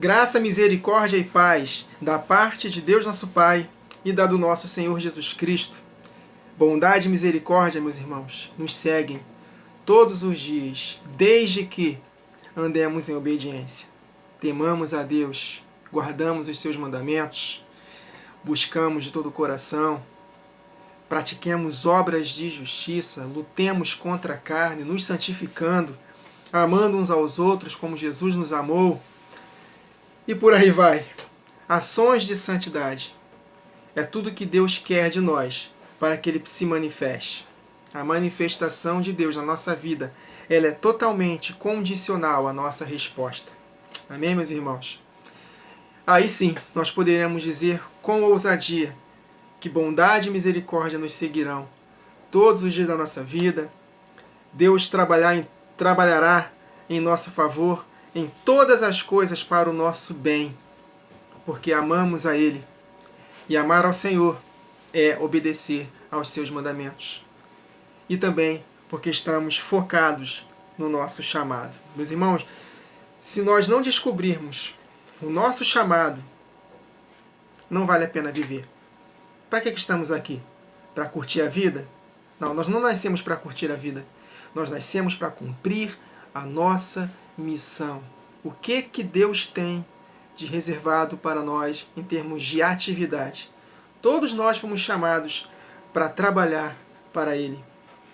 Graça, misericórdia e paz da parte de Deus nosso Pai e da do nosso Senhor Jesus Cristo. Bondade e misericórdia, meus irmãos, nos seguem todos os dias, desde que andemos em obediência. Temamos a Deus, guardamos os seus mandamentos, buscamos de todo o coração, pratiquemos obras de justiça, lutemos contra a carne, nos santificando, amando uns aos outros como Jesus nos amou. E por aí vai. Ações de santidade. É tudo que Deus quer de nós para que Ele se manifeste. A manifestação de Deus na nossa vida, ela é totalmente condicional à nossa resposta. Amém, meus irmãos? Aí sim, nós poderemos dizer com ousadia que bondade e misericórdia nos seguirão todos os dias da nossa vida. Deus trabalhará em nosso favor em todas as coisas para o nosso bem, porque amamos a Ele. E amar ao Senhor é obedecer aos seus mandamentos. E também porque estamos focados no nosso chamado. Meus irmãos, se nós não descobrirmos o nosso chamado, não vale a pena viver. Para que estamos aqui? Para curtir a vida? Não, nós não nascemos para curtir a vida. Nós nascemos para cumprir a nossa missão. O que Deus tem de reservado para nós em termos de atividade? Todos nós fomos chamados para trabalhar para Ele.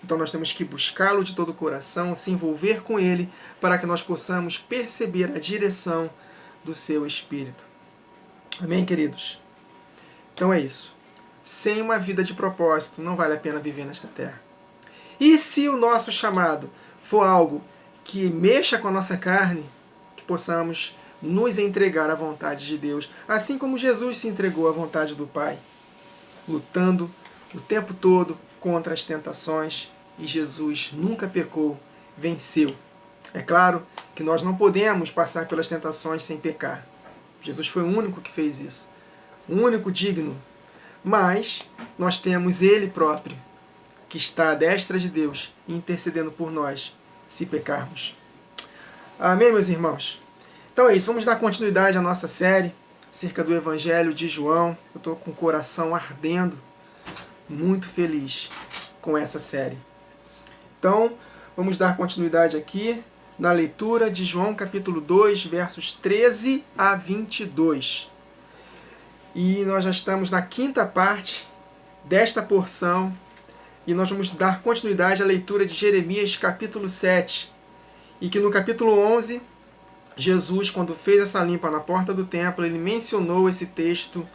Então nós temos que buscá-lo de todo o coração, se envolver com Ele, para que nós possamos perceber a direção do seu Espírito. Amém, queridos? Então é isso. Sem uma vida de propósito, não vale a pena viver nesta terra. E se o nosso chamado for algo que mexa com a nossa carne, que possamos nos entregar à vontade de Deus, assim como Jesus se entregou à vontade do Pai, lutando o tempo todo contra as tentações, e Jesus nunca pecou, venceu. É claro que nós não podemos passar pelas tentações sem pecar. Jesus foi o único que fez isso, o único digno. Mas nós temos Ele próprio, que está à destra de Deus, intercedendo por nós, se pecarmos. Amém, meus irmãos? Então é isso, vamos dar continuidade à nossa série acerca do Evangelho de João. Eu estou com o coração ardendo, muito feliz com essa série. Então, vamos dar continuidade aqui na leitura de João capítulo 2, versos 13 a 22. E nós já estamos na quinta parte desta porção, e nós vamos dar continuidade à leitura de Jeremias capítulo 7. E que no capítulo 11, Jesus, quando fez essa limpa na porta do templo, ele mencionou esse texto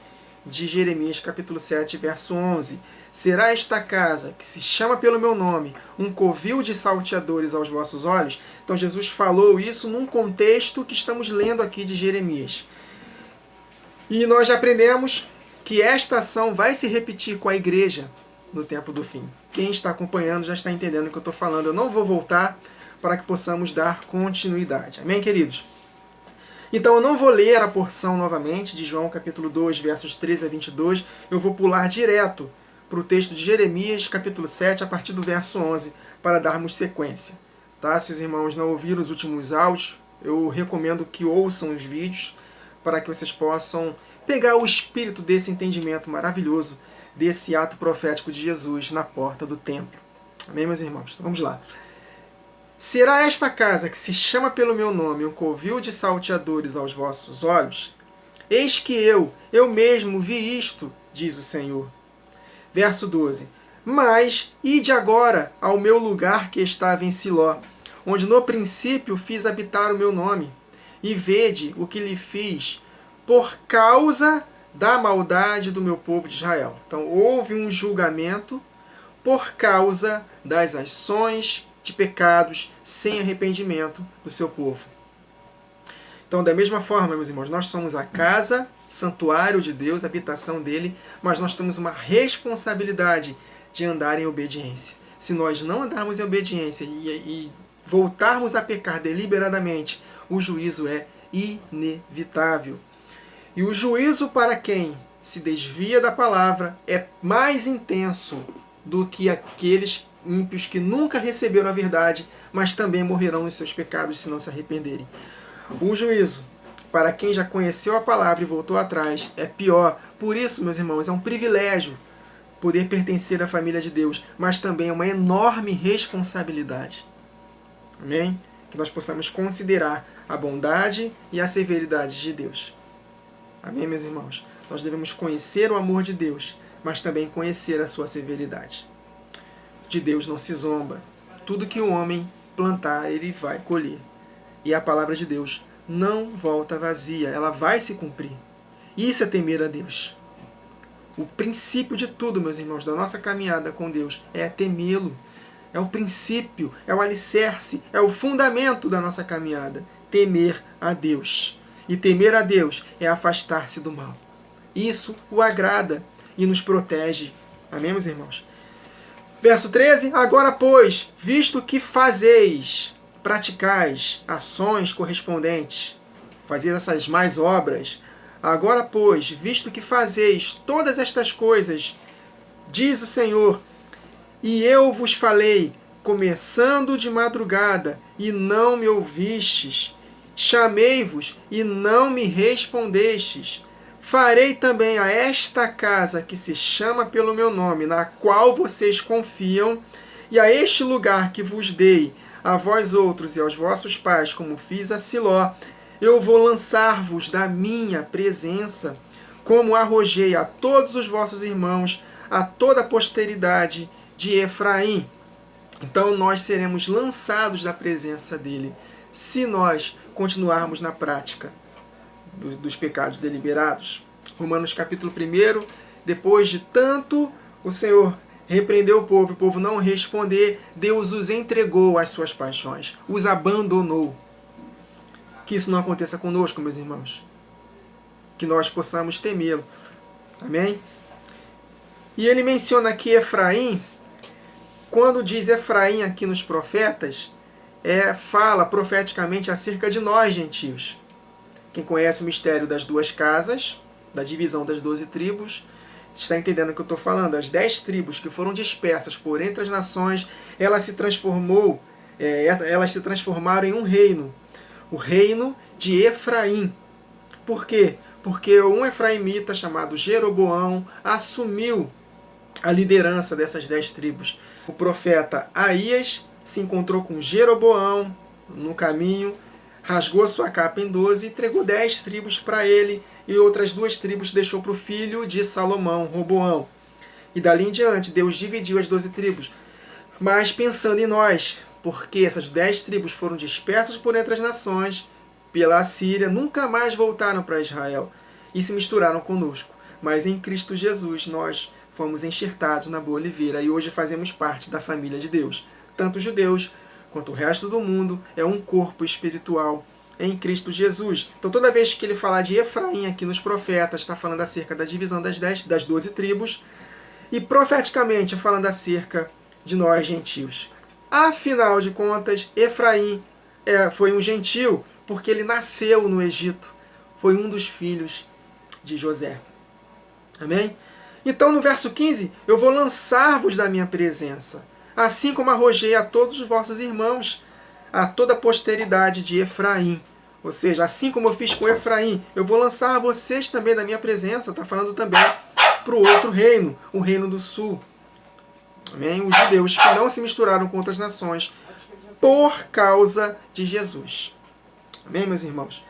de Jeremias capítulo 7, verso 11. Será esta casa, que se chama pelo meu nome, um covil de salteadores aos vossos olhos? Então Jesus falou isso num contexto que estamos lendo aqui de Jeremias. E nós já aprendemos que esta ação vai se repetir com a igreja no tempo do fim. Quem está acompanhando já está entendendo o que eu estou falando. Eu não vou voltar para que possamos dar continuidade. Amém, queridos? Então eu não vou ler a porção novamente de João capítulo 2, versos 13 a 22. Eu vou pular direto para o texto de Jeremias capítulo 7, a partir do verso 11, para darmos sequência. Tá? Se os irmãos não ouviram os últimos áudios, eu recomendo que ouçam os vídeos para que vocês possam pegar o espírito desse entendimento maravilhoso, desse ato profético de Jesus na porta do templo. Amém, meus irmãos? Então vamos lá. Será esta casa, que se chama pelo meu nome, um covil de salteadores aos vossos olhos? Eis que eu mesmo vi isto, diz o Senhor. Verso 12. Mas ide agora ao meu lugar que estava em Siló, onde no princípio fiz habitar o meu nome, e vede o que lhe fiz por causa da maldade do meu povo de Israel. Então houve um julgamento por causa das ações de pecados sem arrependimento do seu povo. Então, da mesma forma, meus irmãos, nós somos a casa, santuário de Deus, habitação dele, mas nós temos uma responsabilidade de andar em obediência. Se nós não andarmos em obediência e voltarmos a pecar deliberadamente, o juízo é inevitável. E o juízo para quem se desvia da palavra é mais intenso do que aqueles ímpios que nunca receberam a verdade, mas também morrerão nos seus pecados se não se arrependerem. O juízo Para quem já conheceu a palavra e voltou atrás, é pior. Por isso, meus irmãos, é um privilégio poder pertencer à família de Deus, mas também é uma enorme responsabilidade. Amém? Que nós possamos considerar a bondade e a severidade de Deus. Amém, meus irmãos? Nós devemos conhecer o amor de Deus, mas também conhecer a sua severidade. De Deus não se zomba. Tudo que o homem plantar, ele vai colher. E a palavra de Deus não volta vazia, ela vai se cumprir. Isso é temer a Deus. O princípio de tudo, meus irmãos, da nossa caminhada com Deus é temê-lo. É o princípio, é o alicerce, é o fundamento da nossa caminhada. Temer a Deus. E temer a Deus é afastar-se do mal. Isso o agrada e nos protege. Amém, meus irmãos? Verso 13. Agora, pois, visto que fazeis, praticais ações correspondentes, fazeis essas mais obras. Agora, pois, visto que fazeis todas estas coisas, diz o Senhor, e eu vos falei, começando de madrugada, e não me ouvistes, chamei-vos, e não me respondestes. Farei também a esta casa que se chama pelo meu nome, na qual vocês confiam, e a este lugar que vos dei, a vós outros e aos vossos pais, como fiz a Siló, eu vou lançar-vos da minha presença, como arrojei a todos os vossos irmãos, a toda a posteridade de Efraim. Então nós seremos lançados da presença dele, se nós continuarmos na prática dos pecados deliberados. Romanos capítulo 1, depois de tanto o Senhor repreendeu o povo não responder, Deus os entregou às suas paixões, os abandonou. Que isso não aconteça conosco, meus irmãos. Que nós possamos temê-lo. Amém? E ele menciona aqui Efraim. Quando diz Efraim aqui nos profetas, fala profeticamente acerca de nós, gentios. Quem conhece o mistério das duas casas, da divisão das 12 tribos, está entendendo o que eu estou falando. As 10 tribos que foram dispersas por entre as nações, elas se transformaram em um reino. O reino de Efraim. Por quê? Porque um efraimita chamado Jeroboão assumiu a liderança dessas 10 tribos. O profeta Aías se encontrou com Jeroboão no caminho, rasgou sua capa em 12 e entregou 10 tribos para ele, e outras 2 tribos deixou para o filho de Salomão, Roboão. E dali em diante, Deus dividiu as 12 tribos. Mas pensando em nós, porque essas 10 tribos foram dispersas por entre as nações, pela Assíria, nunca mais voltaram para Israel e se misturaram conosco. Mas em Cristo Jesus nós fomos enxertados na boa oliveira e hoje fazemos parte da família de Deus. Tanto os judeus quanto o resto do mundo é um corpo espiritual em Cristo Jesus. Então toda vez que ele falar de Efraim aqui nos profetas, está falando acerca da divisão das 12 tribos, e profeticamente falando acerca de nós gentios. Afinal de contas, Efraim foi um gentil, porque ele nasceu no Egito. Foi um dos filhos de José. Amém? Então no verso 15, eu vou lançar-vos da minha presença, assim como arrojei a todos os vossos irmãos, a toda a posteridade de Efraim. Ou seja, assim como eu fiz com Efraim, eu vou lançar vocês também da minha presença. Está falando também para o outro reino, o reino do sul. Amém? Os judeus que não se misturaram com outras nações por causa de Jesus. Amém, meus irmãos?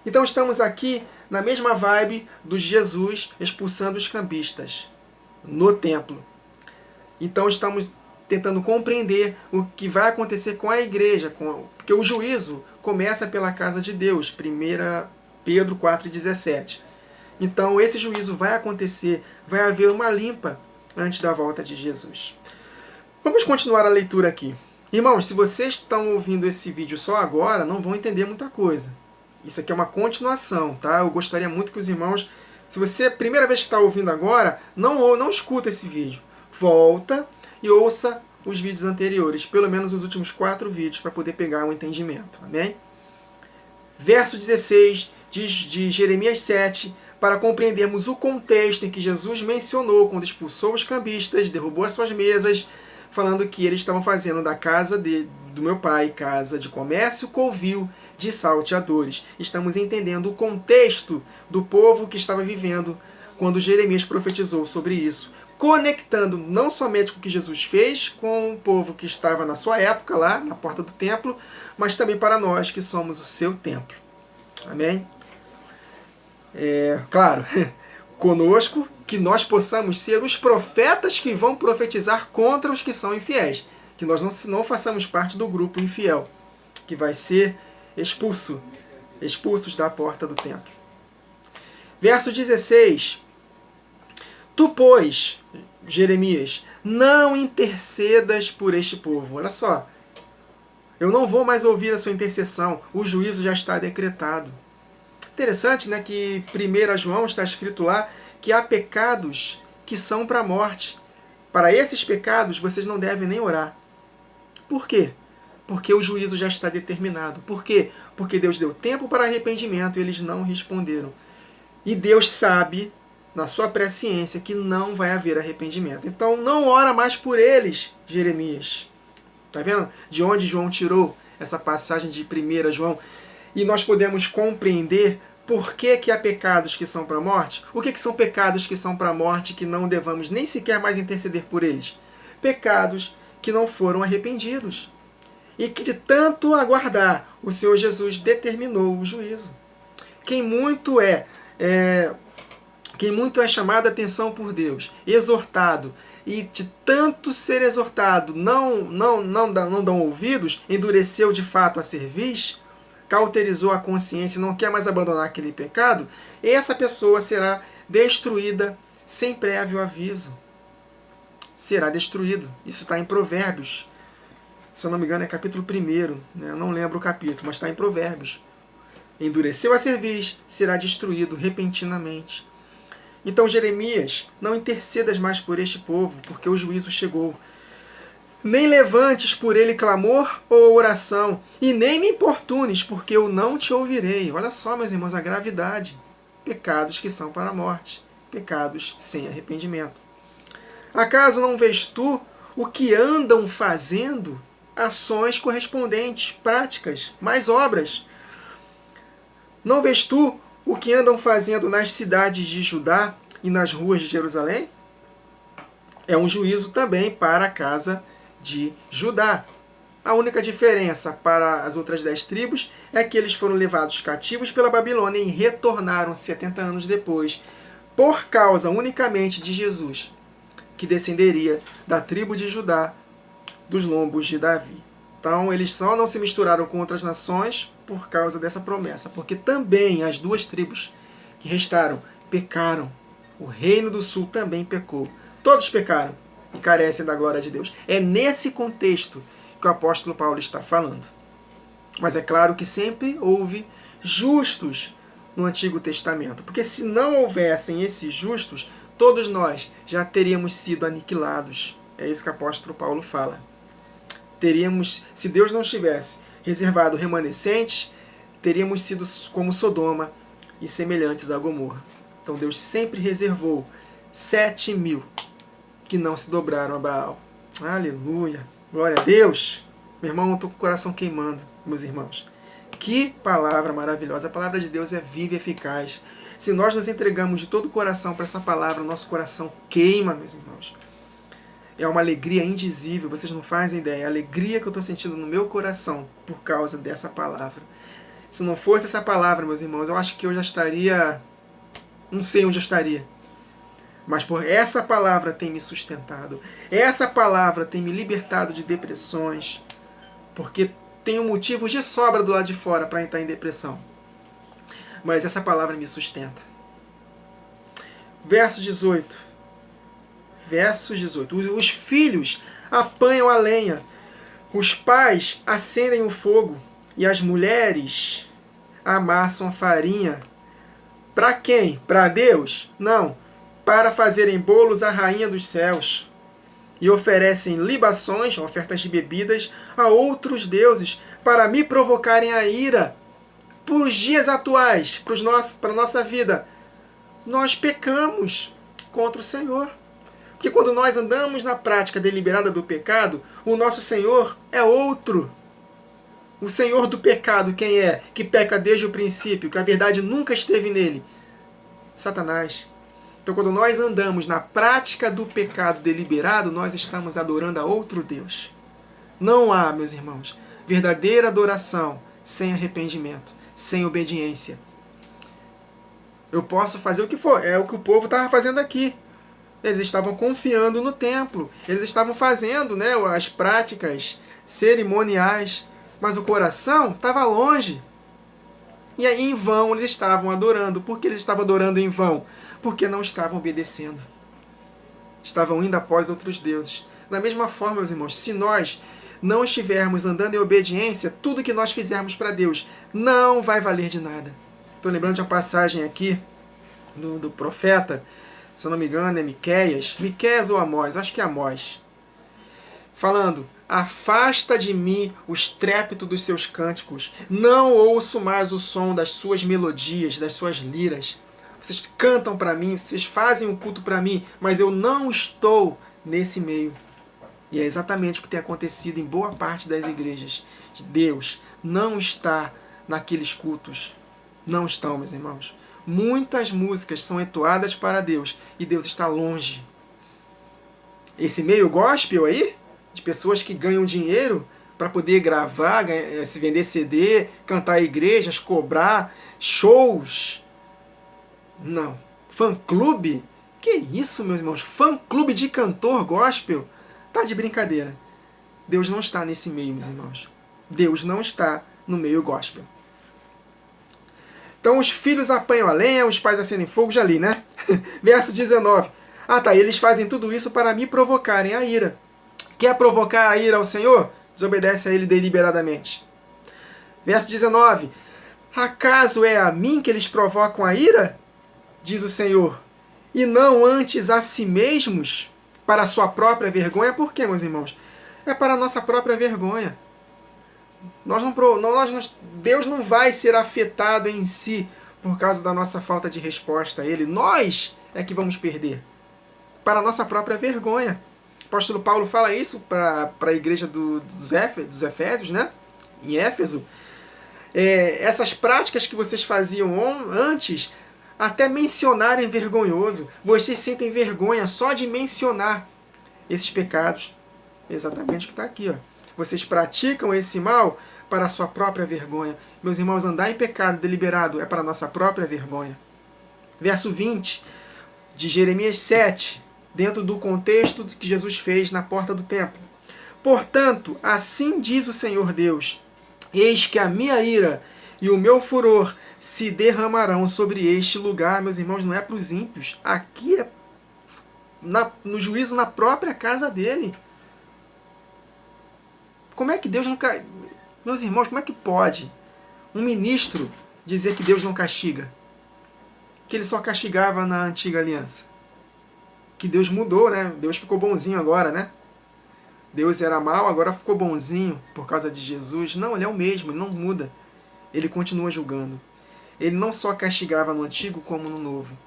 Então estamos aqui na mesma vibe do Jesus expulsando os cambistas no templo. Então estamos tentando compreender o que vai acontecer com a igreja, porque o juízo começa pela casa de Deus, 1 Pedro 4,17. Então esse juízo vai acontecer, vai haver uma limpa antes da volta de Jesus. Vamos continuar a leitura aqui. Irmãos, se vocês estão ouvindo esse vídeo só agora, não vão entender muita coisa. Isso aqui é uma continuação, tá? Eu gostaria muito que os irmãos, se você é a primeira vez que está ouvindo agora, não escuta esse vídeo. Volta e ouça os vídeos anteriores, pelo menos os últimos 4 vídeos, para poder pegar um entendimento. Amém? Verso 16 de Jeremias 7, para compreendermos o contexto em que Jesus mencionou quando expulsou os cambistas, derrubou as suas mesas, falando que eles estavam fazendo da casa do meu pai casa de comércio, covil, de salteadores. Estamos entendendo o contexto do povo que estava vivendo quando Jeremias profetizou sobre isso, conectando não somente com o que Jesus fez com o povo que estava na sua época lá, na porta do templo, mas também para nós que somos o seu templo. Amém? Claro, conosco, que nós possamos ser os profetas que vão profetizar contra os que são infiéis. Que nós não façamos parte do grupo infiel, que vai ser expulsos da porta do templo. Verso 16. Tu, pois, Jeremias, não intercedas por este povo. Olha só, eu não vou mais ouvir a sua intercessão, o juízo já está decretado. Interessante, né, que 1 João está escrito lá que há pecados que são para a morte. Para esses pecados, vocês não devem nem orar. Por quê? Porque o juízo já está determinado. Por quê? Porque Deus deu tempo para arrependimento e eles não responderam. E Deus sabe, na sua presciência, que não vai haver arrependimento. Então não ora mais por eles, Jeremias. Está vendo? De onde João tirou essa passagem de 1 João? E nós podemos compreender por que há pecados que são para a morte. O que são pecados que são para a morte que não devamos nem sequer mais interceder por eles? Pecados que não foram arrependidos. E que de tanto aguardar, o Senhor Jesus determinou o juízo. Quem muito é chamado a atenção por Deus, exortado, e de tanto ser exortado, não dão ouvidos, endureceu de fato a cerviz, cauterizou a consciência e não quer mais abandonar aquele pecado, essa pessoa será destruída sem prévio aviso. Será destruído. Isso está em Provérbios. Se eu não me engano é capítulo 1, né? Eu não lembro o capítulo, mas está em Provérbios. Endureceu a cerviz, será destruído repentinamente. Então, Jeremias, não intercedas mais por este povo, porque o juízo chegou. Nem levantes por ele clamor ou oração, e nem me importunes, porque eu não te ouvirei. Olha só, meus irmãos, a gravidade. Pecados que são para a morte. Pecados sem arrependimento. Acaso não vês tu o que andam fazendo? Ações correspondentes, práticas, mais obras. Não vês tu o que andam fazendo nas cidades de Judá e nas ruas de Jerusalém? É um juízo também para a casa de Judá. A única diferença para as outras 10 tribos é que eles foram levados cativos pela Babilônia e retornaram 70 anos depois, por causa unicamente de Jesus, que descenderia da tribo de Judá, dos lombos de Davi. Então, eles só não se misturaram com outras nações por causa dessa promessa, porque também as 2 tribos que restaram pecaram. O reino do sul também pecou. Todos pecaram e carecem da glória de Deus. É nesse contexto que o apóstolo Paulo está falando. Mas é claro que sempre houve justos no Antigo Testamento, porque se não houvessem esses justos, todos nós já teríamos sido aniquilados. É isso que o apóstolo Paulo fala. Se Deus não tivesse reservado remanescentes, teríamos sido como Sodoma e semelhantes a Gomorra. Então Deus sempre reservou 7.000 que não se dobraram a Baal. Aleluia! Glória a Deus! Meu irmão, eu estou com o coração queimando, meus irmãos. Que palavra maravilhosa! A palavra de Deus é viva e eficaz. Se nós nos entregamos de todo o coração para essa palavra, o nosso coração queima, meus irmãos. É uma alegria indizível, vocês não fazem ideia. A alegria que eu estou sentindo no meu coração por causa dessa palavra. Se não fosse essa palavra, meus irmãos, eu acho que eu já estaria... Não sei onde eu estaria. Mas por essa palavra tem me sustentado. Essa palavra tem me libertado de depressões. Porque tenho motivos de sobra do lado de fora para entrar em depressão. Mas essa palavra me sustenta. Verso 18. Verso 18. Os filhos apanham a lenha, os pais acendem o fogo e as mulheres amassam a farinha. Para quem? Para Deus? Não. Para fazerem bolos à rainha dos céus. E oferecem libações, ofertas de bebidas, a outros deuses, para me provocarem a ira. Para os dias atuais, para a nossa vida, nós pecamos contra o Senhor. Porque quando nós andamos na prática deliberada do pecado, o nosso Senhor é outro. O senhor do pecado, quem é? Que peca desde o princípio, que a verdade nunca esteve nele? Satanás. Então, quando nós andamos na prática do pecado deliberado, nós estamos adorando a outro Deus. Não há, meus irmãos, verdadeira adoração sem arrependimento, sem obediência. Eu posso fazer o que for, é o que o povo estava fazendo aqui. Eles estavam confiando no templo, eles estavam fazendo, né, as práticas cerimoniais, mas o coração estava longe. E aí em vão eles estavam adorando. Por que eles estavam adorando em vão? Porque não estavam obedecendo. Estavam indo após outros deuses. Da mesma forma, meus irmãos, se nós não estivermos andando em obediência, tudo que nós fizermos para Deus não vai valer de nada. Estou lembrando de uma passagem aqui do profeta, se eu não me engano é Miqueias ou Amós, acho que é Amós, falando: afasta de mim o estrépito dos seus cânticos, não ouço mais o som das suas melodias, das suas liras. Vocês cantam para mim, vocês fazem um culto para mim, mas eu não estou nesse meio. E é exatamente o que tem acontecido em boa parte das igrejas. Deus não está naqueles cultos. Não estão, meus irmãos. Muitas músicas são entoadas para Deus e Deus está longe. Esse meio gospel aí, de pessoas que ganham dinheiro para poder gravar, se vender CD, cantar em igrejas, cobrar shows. Não. Fã-clube? Que isso, meus irmãos? Fã-clube de cantor gospel? Tá de brincadeira. Deus não está nesse meio, meus irmãos. Deus não está no meio gospel. Então os filhos apanham a lenha, os pais acendem fogo, já li, né? Verso 19. Ah tá, eles fazem tudo isso para me provocarem a ira. Quer provocar a ira ao Senhor? Desobedece a Ele deliberadamente. Verso 19. Acaso é a mim que eles provocam a ira? Diz o Senhor. E não antes a si mesmos, para a sua própria vergonha? Por quê, meus irmãos? É para a nossa própria vergonha. Deus não vai ser afetado em si por causa da nossa falta de resposta a Ele. Nós é que vamos perder. Para a nossa própria vergonha. O apóstolo Paulo fala isso para a igreja dos Efésios, né? Em Éfeso. Essas práticas que vocês faziam antes, até mencionar é vergonhoso. Vocês sentem vergonha só de mencionar esses pecados. Exatamente o que está aqui, ó. Vocês praticam esse mal para a sua própria vergonha. Meus irmãos, andar em pecado deliberado é para a nossa própria vergonha. Verso 20 de Jeremias 7, dentro do contexto que Jesus fez na porta do templo. Portanto, assim diz o Senhor Deus: eis que a minha ira e o meu furor se derramarão sobre este lugar. Meus irmãos, não é para os ímpios. Aqui é no juízo na própria casa dele. Como é que Deus não... Meus irmãos, como é que pode um ministro dizer que Deus não castiga? Que ele só castigava na antiga aliança. Que Deus mudou, né? Deus ficou bonzinho agora, né? Deus era mau, agora ficou bonzinho por causa de Jesus. Não, ele é o mesmo, ele não muda. Ele continua julgando. Ele não só castigava no antigo, como no novo.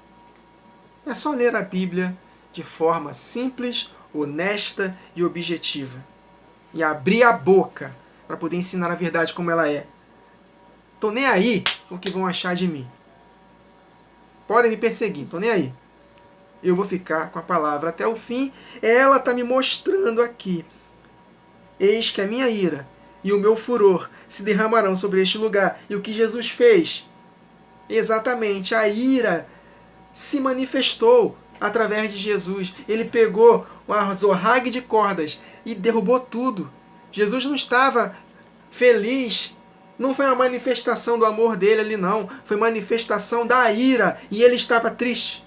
É só ler a Bíblia de forma simples, honesta e objetiva. E abrir a boca para poder ensinar a verdade como ela é. Tô nem aí o que vão achar de mim. Podem me perseguir, tô nem aí. Eu vou ficar com a palavra até o fim. Ela está me mostrando aqui. Eis que a minha ira e o meu furor se derramarão sobre este lugar. E o que Jesus fez? Exatamente, a ira se manifestou através de Jesus. Ele pegou uma zorrague de cordas e derrubou tudo. Jesus não estava feliz. Não foi uma manifestação do amor dele ali, não. Foi manifestação da ira. E ele estava triste.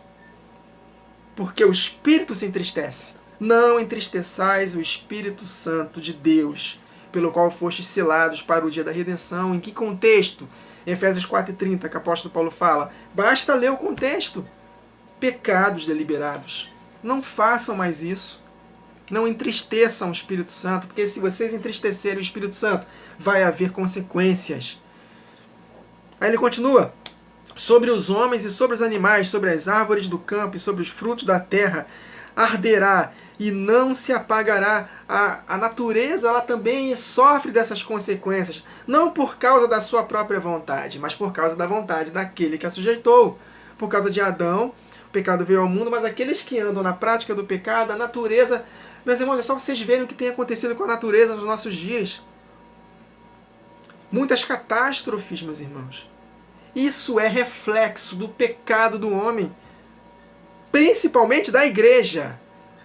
Porque o Espírito se entristece. Não entristeçais o Espírito Santo de Deus, pelo qual fostes selados para o dia da redenção. Em que contexto? Efésios 4:30, que o apóstolo Paulo fala. Basta ler o contexto. Pecados deliberados. Não façam mais isso. Não entristeçam o Espírito Santo, porque se vocês entristecerem o Espírito Santo, vai haver consequências. Aí ele continua. Sobre os homens e sobre os animais, sobre as árvores do campo e sobre os frutos da terra, arderá e não se apagará. A natureza, ela também sofre dessas consequências, não por causa da sua própria vontade, mas por causa da vontade daquele que a sujeitou. Por causa de Adão, o pecado veio ao mundo, mas aqueles que andam na prática do pecado, a natureza... Meus irmãos, é só vocês verem o que tem acontecido com a natureza nos nossos dias. Muitas catástrofes, meus irmãos. Isso é reflexo do pecado do homem, principalmente da igreja.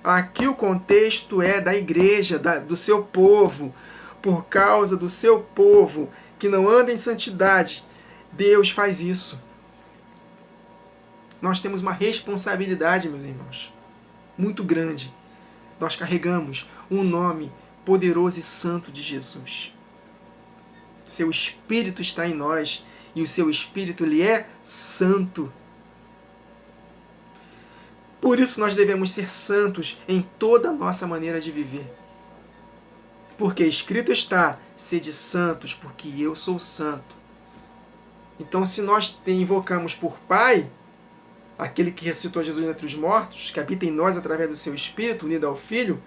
Aqui o contexto é da igreja, do seu povo. Por causa do seu povo que não anda em santidade, Deus faz isso. Nós temos uma responsabilidade, meus irmãos, muito grande. Nós carregamos o nome poderoso e santo de Jesus. Seu Espírito está em nós e o seu Espírito, ele é santo. Por isso nós devemos ser santos em toda a nossa maneira de viver. Porque escrito está, sede santos, porque eu sou santo. Então, se nós invocamos por Pai, aquele que ressuscitou Jesus entre os mortos, que habita em nós através do seu Espírito, unido ao Filho,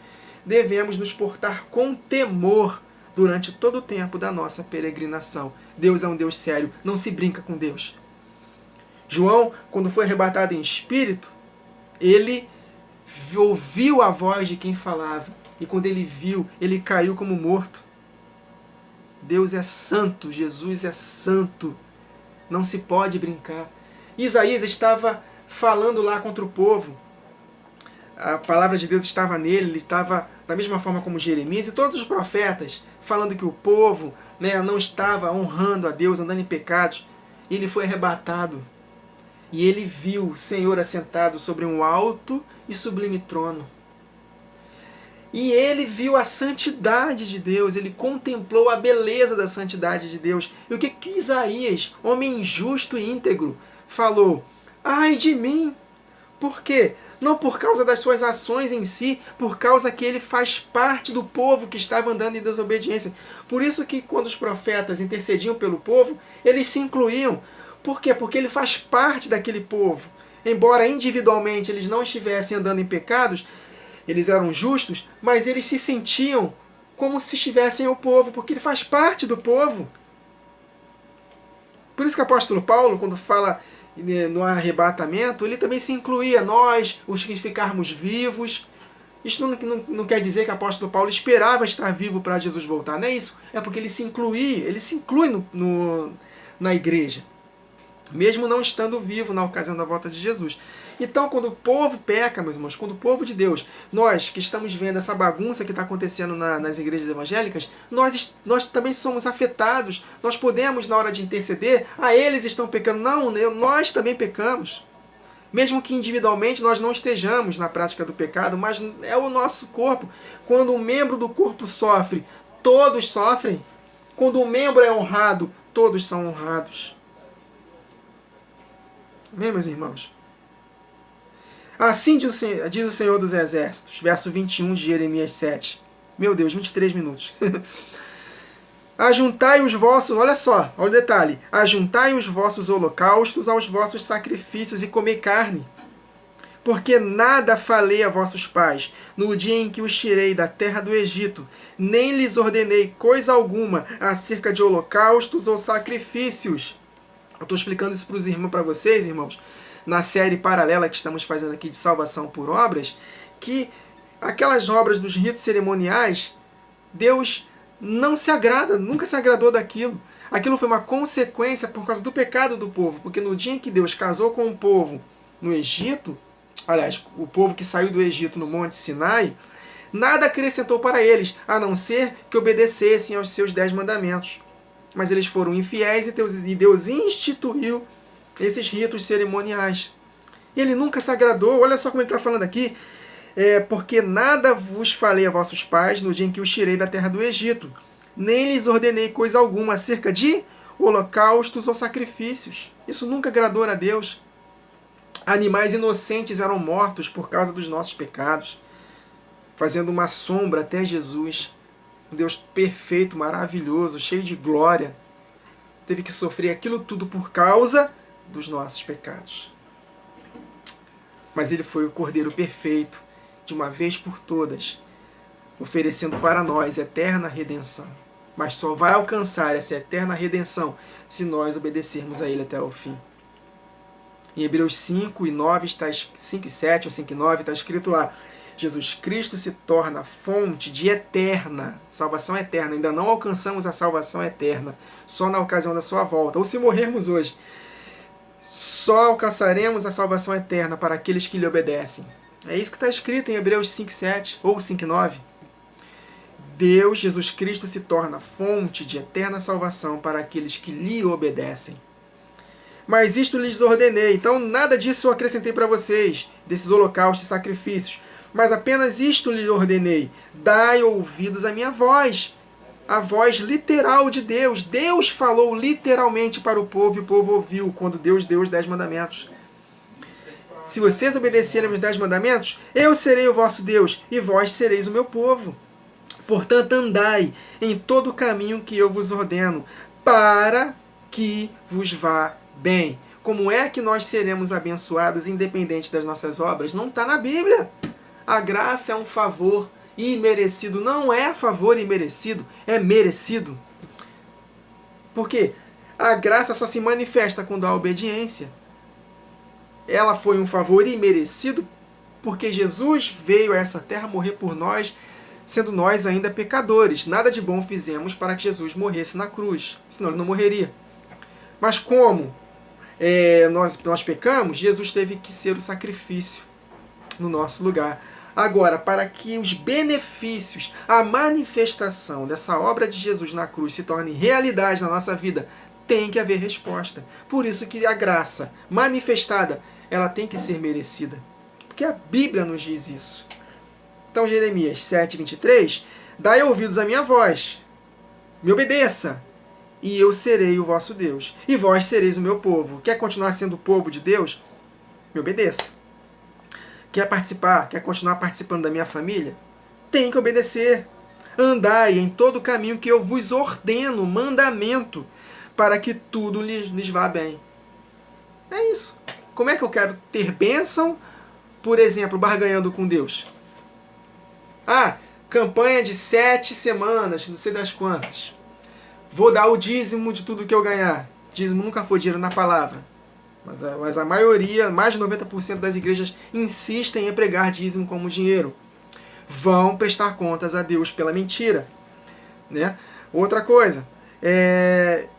devemos nos portar com temor durante todo o tempo da nossa peregrinação. Deus é um Deus sério, não se brinca com Deus. João, quando foi arrebatado em espírito, ele ouviu a voz de quem falava, e quando ele viu, ele caiu como morto. Deus é santo, Jesus é santo, não se pode brincar. Isaías estava falando lá contra o povo, a palavra de Deus estava nele, ele estava da mesma forma como Jeremias e todos os profetas, falando que o povo não estava honrando a Deus, andando em pecados. Ele foi arrebatado e ele viu o Senhor assentado sobre um alto e sublime trono. E ele viu a santidade de Deus, ele contemplou a beleza da santidade de Deus. E o que Isaías, homem justo e íntegro, falou? Ai de mim! Por quê? Não por causa das suas ações em si, por causa que ele faz parte do povo que estava andando em desobediência. Por isso que quando os profetas intercediam pelo povo, eles se incluíam. Por quê? Porque ele faz parte daquele povo. Embora individualmente eles não estivessem andando em pecados, eles eram justos, mas eles se sentiam como se estivessem o povo, porque ele faz parte do povo. Por isso que o apóstolo Paulo, quando fala no arrebatamento, ele também se incluía, nós, os que ficarmos vivos. Isso não quer dizer que o apóstolo Paulo esperava estar vivo para Jesus voltar, não é isso. É porque ele se inclui na igreja, mesmo não estando vivo na ocasião da volta de Jesus. Então, quando o povo peca, meus irmãos, quando o povo de Deus, nós que estamos vendo essa bagunça que está acontecendo nas igrejas evangélicas, nós também somos afetados. Nós podemos, na hora de interceder, eles estão pecando. Não, nós também pecamos. Mesmo que individualmente nós não estejamos na prática do pecado, mas é o nosso corpo. Quando um membro do corpo sofre, todos sofrem. Quando um membro é honrado, todos são honrados. Amém, meus irmãos? Assim diz o Senhor dos Exércitos, verso 21 de Jeremias 7. Meu Deus, 23 minutos. Ajuntai os vossos, olha só, olha o detalhe. Ajuntai os vossos holocaustos aos vossos sacrifícios e comei carne. Porque nada falei a vossos pais no dia em que os tirei da terra do Egito, nem lhes ordenei coisa alguma acerca de holocaustos ou sacrifícios. Eu estou explicando isso para vocês, irmãos, na série paralela que estamos fazendo aqui de salvação por obras, que aquelas obras dos ritos cerimoniais, Deus não se agrada, nunca se agradou daquilo. Aquilo foi uma consequência por causa do pecado do povo, porque no dia em que Deus casou com o povo no Egito, aliás, o povo que saiu do Egito no Monte Sinai, nada acrescentou para eles, a não ser que obedecessem aos seus 10 mandamentos. Mas eles foram infiéis e Deus instituiu esses ritos cerimoniais. E ele nunca se agradou. Olha só como ele está falando aqui. Porque nada vos falei a vossos pais no dia em que os tirei da terra do Egito, nem lhes ordenei coisa alguma acerca de holocaustos ou sacrifícios. Isso nunca agradou a Deus. Animais inocentes eram mortos por causa dos nossos pecados, fazendo uma sombra até Jesus. Um Deus perfeito, maravilhoso, cheio de glória, teve que sofrer aquilo tudo por causa dos nossos pecados. Mas ele foi o Cordeiro perfeito de uma vez por todas, oferecendo para nós eterna redenção. Mas só vai alcançar essa eterna redenção se nós obedecermos a Ele até o fim. Em Hebreus 5 e 9, 5 e 7 ou 5 e 9, está escrito lá: Jesus Cristo se torna fonte de eterna, salvação eterna. Ainda não alcançamos a salvação eterna, só na ocasião da sua volta. Ou se morrermos hoje, só alcançaremos a salvação eterna para aqueles que lhe obedecem. É isso que está escrito em Hebreus 5, 7 ou 5, 9. Deus, Jesus Cristo, se torna fonte de eterna salvação para aqueles que lhe obedecem. Mas isto lhes ordenei. Então, nada disso eu acrescentei para vocês, desses holocaustos e sacrifícios. Mas apenas isto lhes ordenei: dai ouvidos à minha voz. A voz literal de Deus. Deus falou literalmente para o povo e o povo ouviu quando Deus deu os 10 mandamentos. Se vocês obedecerem aos 10 mandamentos, eu serei o vosso Deus e vós sereis o meu povo. Portanto, andai em todo o caminho que eu vos ordeno, para que vos vá bem. Como é que nós seremos abençoados independente das nossas obras? Não está na Bíblia. A graça é um favor imerecido. Não é favor imerecido, é merecido. Por quê? A graça só se manifesta quando há obediência. Ela foi um favor imerecido porque Jesus veio a essa terra morrer por nós, sendo nós ainda pecadores. Nada de bom fizemos para que Jesus morresse na cruz, senão ele não morreria. Mas como nós pecamos, Jesus teve que ser o sacrifício no nosso lugar. Agora, para que os benefícios, a manifestação dessa obra de Jesus na cruz se torne realidade na nossa vida, tem que haver resposta. Por isso que a graça manifestada, ela tem que ser merecida. Porque a Bíblia nos diz isso. Então, Jeremias 7, 23, dai ouvidos à minha voz, me obedeça, e eu serei o vosso Deus, e vós sereis o meu povo. Quer continuar sendo o povo de Deus? Me obedeça. Quer participar? Quer continuar participando da minha família? Tem que obedecer. Andai em todo o caminho que eu vos ordeno, mandamento, para que tudo lhes vá bem. É isso. Como é que eu quero ter bênção, por exemplo, barganhando com Deus? Campanha de 7 semanas, não sei das quantas. Vou dar o dízimo de tudo que eu ganhar. Dízimo nunca foi dinheiro na palavra. Mas a maioria, mais de 90% das igrejas insistem em pregar dízimo como dinheiro. Vão prestar contas a Deus pela mentira. Né? Outra coisa,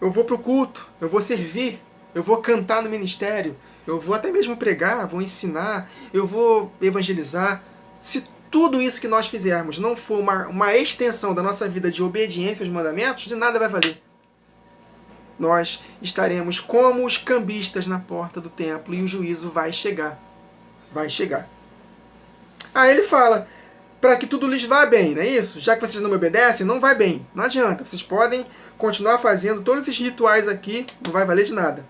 eu vou para o culto, eu vou servir, eu vou cantar no ministério, eu vou até mesmo pregar, vou ensinar, eu vou evangelizar. Se tudo isso que nós fizermos não for uma extensão da nossa vida de obediência aos mandamentos, de nada vai valer. Nós estaremos como os cambistas na porta do templo e o juízo vai chegar. Vai chegar. Aí ele fala, para que tudo lhes vá bem, não é isso? Já que vocês não me obedecem, não vai bem. Não adianta, vocês podem continuar fazendo todos esses rituais aqui, não vai valer de nada.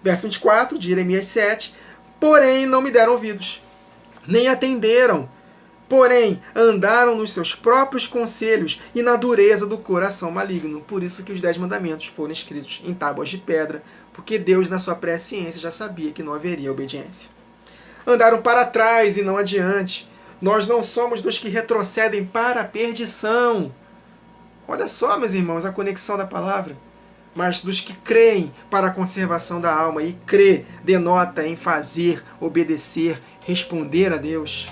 Verso 24 de Jeremias 7, porém não me deram ouvidos, nem atenderam. Porém, andaram nos seus próprios conselhos e na dureza do coração maligno. Por isso que os 10 mandamentos foram escritos em tábuas de pedra, porque Deus, na sua presciência, já sabia que não haveria obediência. Andaram para trás e não adiante. Nós não somos dos que retrocedem para a perdição. Olha só, meus irmãos, a conexão da palavra. Mas dos que creem para a conservação da alma. E crer denota em fazer, obedecer, responder a Deus.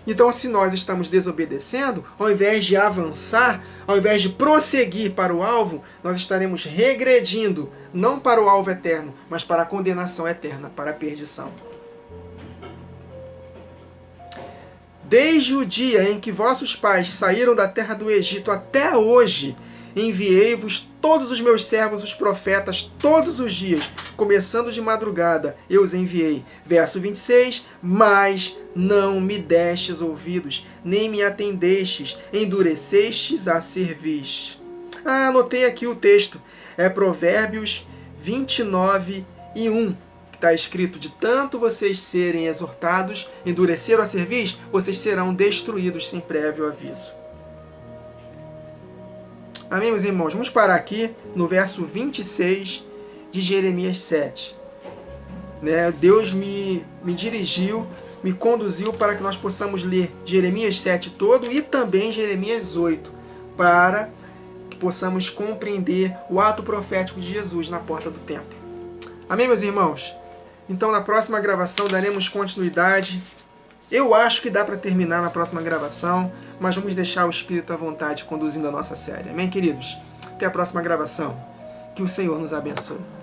Então, se nós estamos desobedecendo, ao invés de avançar, ao invés de prosseguir para o alvo, nós estaremos regredindo, não para o alvo eterno, mas para a condenação eterna, para a perdição. Desde o dia em que vossos pais saíram da terra do Egito até hoje, enviei-vos todos os meus servos, os profetas, todos os dias, começando de madrugada, eu os enviei. Verso 26, mas não me destes ouvidos, nem me atendestes, endurecestes a cerviz. Anotei aqui o texto, é Provérbios 29 e 1, que está escrito, de tanto vocês serem exortados, endureceram a cerviz, vocês serão destruídos sem prévio aviso. Amém, meus irmãos? Vamos parar aqui no verso 26 de Jeremias 7. Deus me dirigiu, me conduziu para que nós possamos ler Jeremias 7 todo e também Jeremias 8, para que possamos compreender o ato profético de Jesus na porta do templo. Amém, meus irmãos? Então, na próxima gravação daremos continuidade. Eu acho que dá para terminar na próxima gravação, mas vamos deixar o Espírito à vontade conduzindo a nossa série. Amém, queridos? Até a próxima gravação. Que o Senhor nos abençoe.